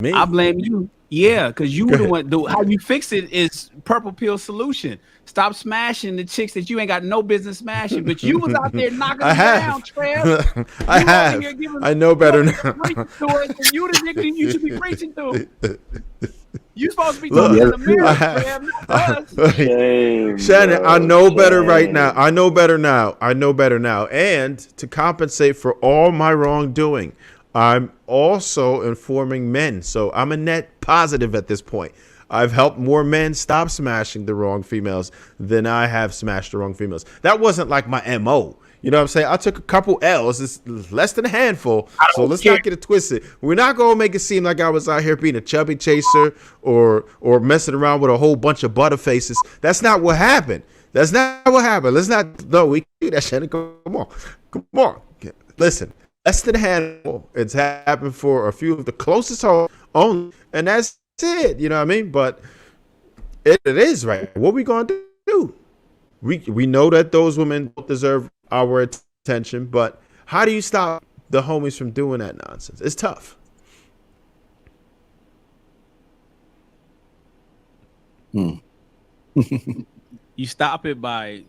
I Me? blame you. Yeah, because you Go were the ahead. one. How you fix it is purple pill solution. Stop smashing the chicks that you ain't got no business smashing. But you was out there knocking I them down, have. Trev. I You over here have. giving. I know You better over here now. preaching to us, and you the nigga you should be preaching to. You supposed to be talking Look, to Yes, the I mirror, sir. Trev, have. not to us. Shame, Shannon, I bro. know better right now. Shame. I know better now. I know better now. And to compensate for all my wrongdoing, I'm also informing men. So I'm a net positive at this point. I've helped more men stop smashing the wrong females than I have smashed the wrong females. That wasn't like my MO. You know what I'm saying? I took a couple L's. It's less than a handful. I So don't let's care. not get it twisted. We're not gonna make it seem like I was out here being a chubby chaser or messing around with a whole bunch of butterfaces. That's not what happened. That's not what happened. Let's not. No, we can do that, Shannon. Come on, come on. Listen, less than a handful. It's happened for a few of the closest home only, and that's it. You know what I mean? But it is right. What we gonna do? We know that those women deserve our attention, but how do you stop the homies from doing that nonsense? It's tough. Hmm. You stop it by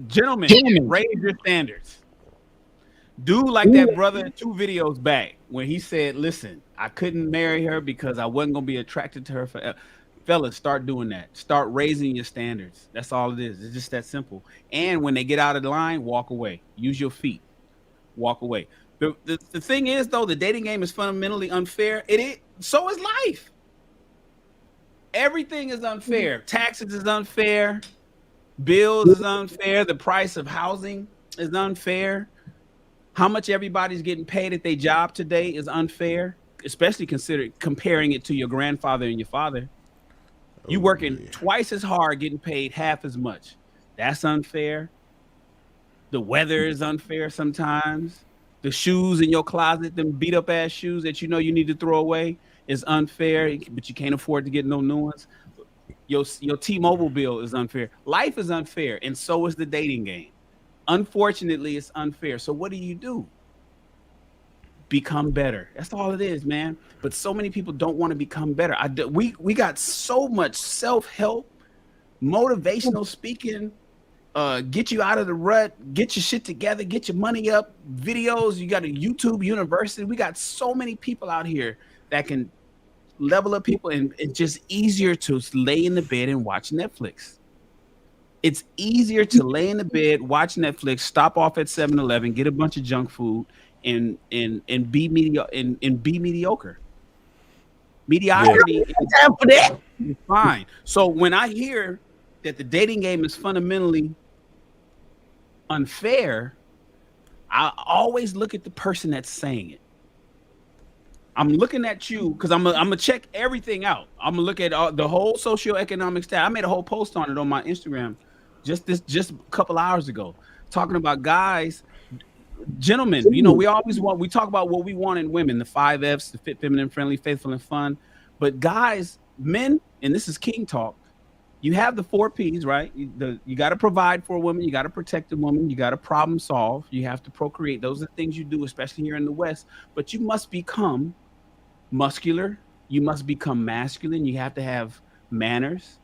gentlemen, raise your standards. Do like that brother 2 videos back when he said, listen, I couldn't marry her because I wasn't gonna be attracted to her forever. Fellas, start doing that. Start raising your standards. That's all it is. It's just that simple. And when they get out of the line, walk away. Use your feet. Walk away. The thing is, though, the dating game is fundamentally unfair. It is. So is life. Everything is unfair. Taxes is unfair. Bills is unfair. The price of housing is unfair. How much everybody's getting paid at their job today is unfair, especially comparing it to your grandfather and your father. You working twice as hard, getting paid half as much. That's unfair. The weather is unfair sometimes. The shoes in your closet, them beat up ass shoes that you know you need to throw away, is unfair, but you can't afford to get no new ones. Your T-Mobile bill is unfair. Life is unfair, and so is the dating game. Unfortunately, it's unfair. So what do? Become better. That's all it is, man. But so many people don't want to become better. We got so much self-help, motivational speaking, get you out of the rut, get your shit together, get your money up, videos. You got a YouTube university. We got so many people out here that can level up people, and it's just easier to lay in the bed and watch Netflix. It's easier to lay in the bed, watch Netflix, stop off at 7-Eleven, get a bunch of junk food, and be mediocre. Mediocrity is fine. So when I hear that the dating game is fundamentally unfair, I always look at the person that's saying it. I'm looking at you because I'm gonna check everything out. I'm gonna look at the whole socioeconomic stat. I made a whole post on it on my Instagram just a couple hours ago, talking about guys, gentlemen. You know, we talk about what we want in women, the 5 Fs, the fit, feminine, friendly, faithful, and fun. But guys, men, and this is king talk. You have the 4 Ps, right? You got to provide for a woman. You got to protect a woman. You got to problem solve. You have to procreate. Those are things you do, especially here in the West. But you must become muscular. You must become masculine. You have to have manners.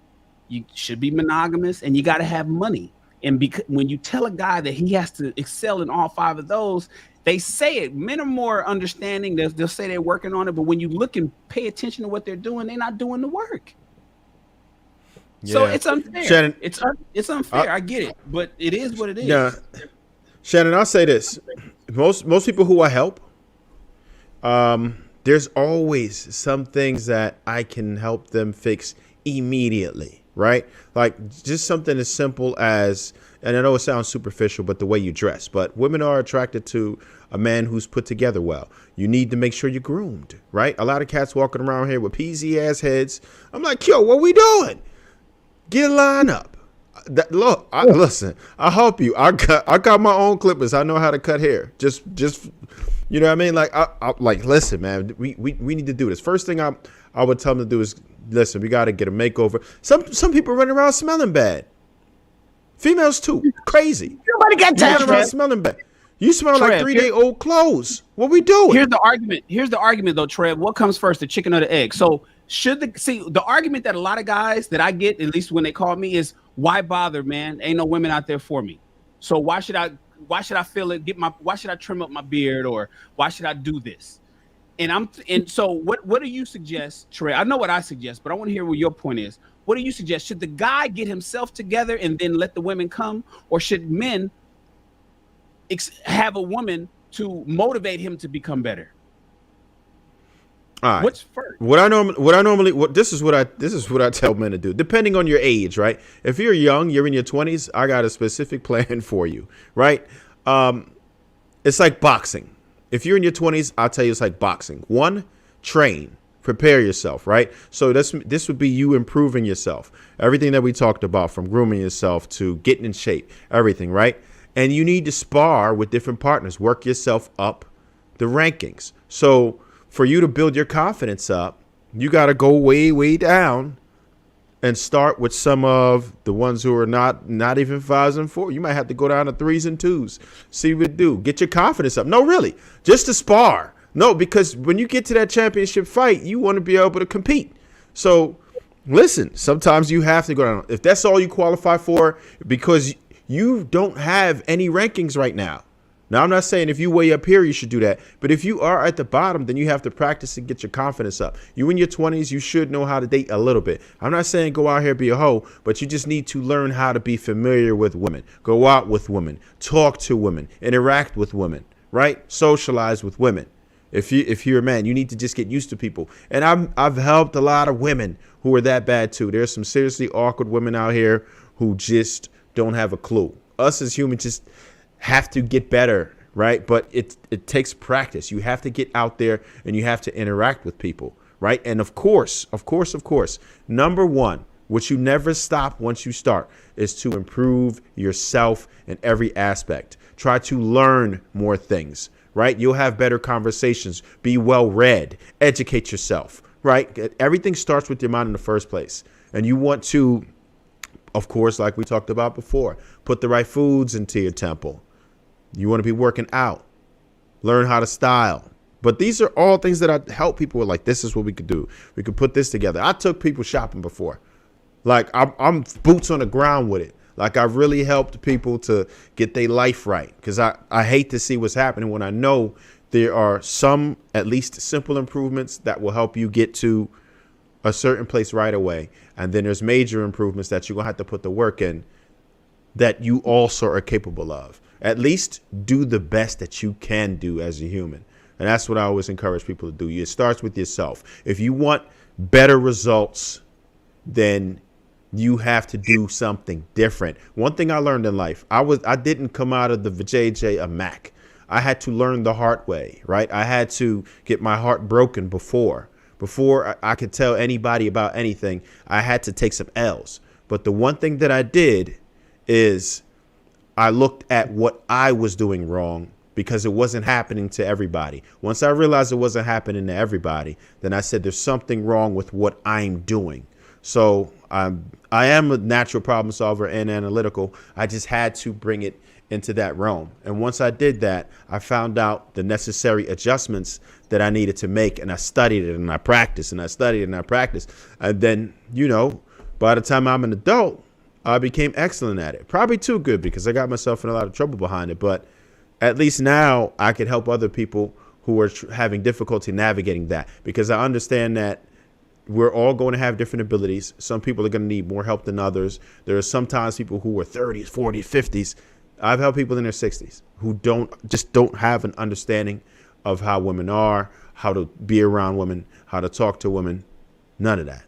You should be monogamous, and you got to have money. And when you tell a guy that he has to excel in all 5 of those, they say it. Men are more understanding. They'll say they're working on it, but when you look and pay attention to what they're doing, they're not doing the work. Yeah. So it's unfair. Shannon, it's unfair. I get it, but it is what it is. Yeah, Shannon, I'll say this: most people who I help, there's always some things that I can help them fix immediately, right? Like just something as simple as, and I know it sounds superficial, but the way you dress. But women are attracted to a man who's put together well. You need to make sure you're groomed, right? A lot of cats walking around here with peasy ass heads. I'm like, yo, what we doing? Get a line up. Look, listen, I'll help you. I got my own clippers. I know how to cut hair. Just you know what I mean? Like, I like, listen, man, we need to do this. First thing I would tell them to do is, listen, we got to get a makeover. Some people running around smelling bad. Females too. Crazy. Nobody got time running around smelling bad. You smell like Trev, 3-day-old clothes. What we doing? Here's the argument. Here's the argument, though, Trev. What comes first, the chicken or the egg? So the argument that a lot of guys that I get, at least when they call me, is why bother, man? Ain't no women out there for me. So why should I feel it? Why should I trim up my beard, or why should I do this? And so what do you suggest, Trev? I know what I suggest, but I want to hear what your point is. What do you suggest? Should the guy get himself together and then let the women come, or should men have a woman to motivate him to become better? All right. What's first? This is what I tell men to do, depending on your age, right? If you're young, you're in your 20s, I got a specific plan for you, right? It's like boxing. If you're in your 20s, I'll tell you it's like boxing. 1, train, prepare yourself, right? So this would be you improving yourself. Everything that we talked about, from grooming yourself to getting in shape, everything, right? And you need to spar with different partners, work yourself up the rankings. So for you to build your confidence up, you got to go way, way down and start with some of the ones who are not even 5s and 4s. You might have to go down to 3s and 2s. See what it do. Get your confidence up. No, really, just to spar. No, because when you get to that championship fight, you want to be able to compete. So listen, sometimes you have to go down. If that's all you qualify for, because you don't have any rankings right now. Now, I'm not saying if you way up here, you should do that. But if you are at the bottom, then you have to practice and get your confidence up. You in your 20s, you should know how to date a little bit. I'm not saying go out here, be a hoe, but you just need to learn how to be familiar with women. Go out with women, talk to women, interact with women, right? Socialize with women. If you're a man, you need to just get used to people. And I've helped a lot of women who are that bad too. There's some seriously awkward women out here who just don't have a clue. Us as humans just have to get better, right? But it takes practice. You have to get out there and you have to interact with people, right? And of course, number one, which you never stop once you start, is to improve yourself in every aspect. Try to learn more things, right? You'll have better conversations, be well read, educate yourself, right? Everything starts with your mind in the first place. And you want to, of course, like we talked about before, put the right foods into your temple. You want to be working out, learn how to style. But these are all things that I help people with. Like, this is what we could do. We could put this together. I took people shopping before. Like, I'm boots on the ground with it. Like, I really helped people to get their life right, because I hate to see what's happening when I know there are some, at least simple improvements that will help you get to a certain place right away. And then there's major improvements that you're going to have to put the work in that you also are capable of. At least do the best that you can do as a human. And that's what I always encourage people to do. It starts with yourself. If you want better results, then you have to do something different. One thing I learned in life, I didn't come out of the JJ a Mac. I had to learn the hard way, right? I had to get my heart broken before I could tell anybody about anything. I had to take some L's. But the one thing that I did is I looked at what I was doing wrong, because it wasn't happening to everybody. Once I realized it wasn't happening to everybody, then I said, there's something wrong with what I'm doing. So I am a natural problem solver and analytical. I just had to bring it into that realm. And once I did that, I found out the necessary adjustments that I needed to make. And I studied it and I practiced and I studied and I practiced. And then, by the time I'm an adult, I became excellent at it. Probably too good, because I got myself in a lot of trouble behind it. But at least now I can help other people who are having difficulty navigating that, because I understand that we're all going to have different abilities. Some people are going to need more help than others. There are sometimes people who are 30s, 40s, 50s. I've helped people in their 60s who don't have an understanding of how women are, how to be around women, how to talk to women. None of that.